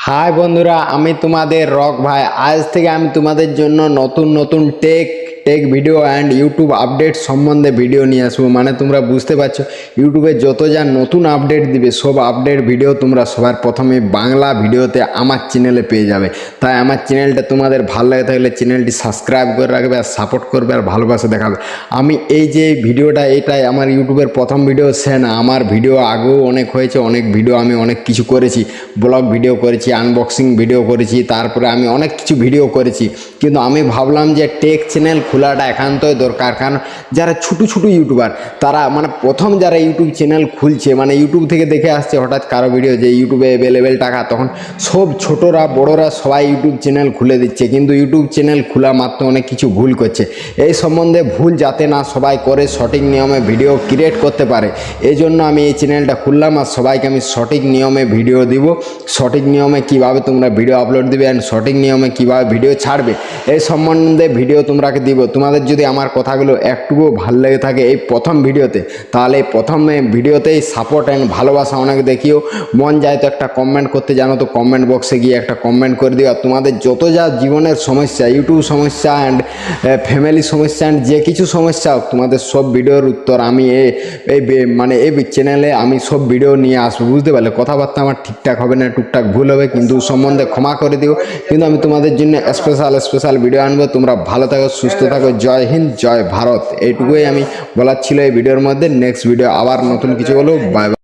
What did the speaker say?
High বন্ধুরা, আমি তোমাদের রক ভাই। আজ থেকে আমি তোমাদের জন্য নতুন নতুন take video and YouTube update সম্বন্ধে ভিডিও নিয়ে আসবো। মানে তোমরা বুঝতে পারছো, ইউটিউবে যত যা নতুন আপডেট দিবে সব আপডেট ভিডিও তোমরা সবার প্রথমে বাংলা ভিডিওতে আমার চ্যানেলে পেয়ে যাবে। তাই আমার চ্যানেলটা তোমাদের ভালো লাগে থাকলে চ্যানেলটি সাবস্ক্রাইব করে রাখবে আর সাপোর্ট করবে আর ভালোবাসা দেখাবে। আমি এই যে ভিডিওটা, এটাই আমার ইউটিউবের প্রথম ভিডিও সে না, আমার ভিডিও আগেও অনেক হয়েছে, অনেক ভিডিও আমি অনেক কিছু করেছি, ব্লগ ভিডিও করেছি, আনবক্সিং ভিডিও করেছি, তারপরে আমি অনেক কিছু ভিডিও করেছি। কিন্তু আমি ভাবলাম যে টেক চ্যানেল খোলাটা একান্তই দরকার, কারণ যারা ছোটো ছোটো ইউটিউবার তারা মানে প্রথম যারা ইউটিউব চ্যানেল খুলছে, মানে ইউটিউব থেকে দেখে আসছে হঠাৎ কারো ভিডিও যে ইউটিউবে অ্যাভেলেবেল টাকা, তখন সব ছোটরা বড়রা সবাই ইউটিউব চ্যানেল খুলে দিচ্ছে, কিন্তু ইউটিউব চ্যানেল খোলা মাত্র অনেক কিছু ভুল করছে। এই সম্বন্ধে ভুল যাতে না সবাই করে, সঠিক নিয়মে ভিডিও ক্রিয়েট করতে পারে, এই জন্য আমি এই চ্যানেলটা খুললাম। আর সবাইকে আমি সঠিক নিয়মে ভিডিও দিব, সঠিক নিয়মে কিভাবে তোমরা ভিডিও আপলোড দিবে অ্যান্ড সঠিক নিয়মে কিভাবে ভিডিও ছাড়বে এই সম্বন্ধে ভিডিও তোমরাকে দিব। তোমাদের যদি আমার কথাগুলো একটুকুও ভালো লেগে থাকে এই প্রথম ভিডিওতে, তাহলে এই প্রথমে ভিডিওতেই সাপোর্ট অ্যান্ড ভালোবাসা অনেক দেখিও। মন যায় তো একটা কমেন্ট করতে জানো তো কমেন্ট বক্সে গিয়ে একটা কমেন্ট করে দিও। আর তোমাদের যত যা জীবনের সমস্যা, ইউটিউব সমস্যা অ্যান্ড ফ্যামিলি সমস্যা অ্যান্ড যে কিছু সমস্যা হোক, তোমাদের সব ভিডিওর উত্তর আমি এই চ্যানেলে আমি সব ভিডিও নিয়ে আসবো। বুঝতে পারলে, কথাবার্তা আমার ঠিকঠাক হবে না, টুকটাক ভুল হবে, কিন্তু সম্বন্ধে ক্ষমা করে দিও। কিন্তু আমি তোমাদের জন্য স্পেশাল ভিডিও আনবো। তোমরা ভালো থাকো, সুস্থ থাকো। জয় হিন্দ, জয় ভারত, এইটুকুই আমি বলার ছিল এই ভিডিওর মধ্যে। নেক্সট ভিডিও আবার নতুন কিছু বলো। Bye bye.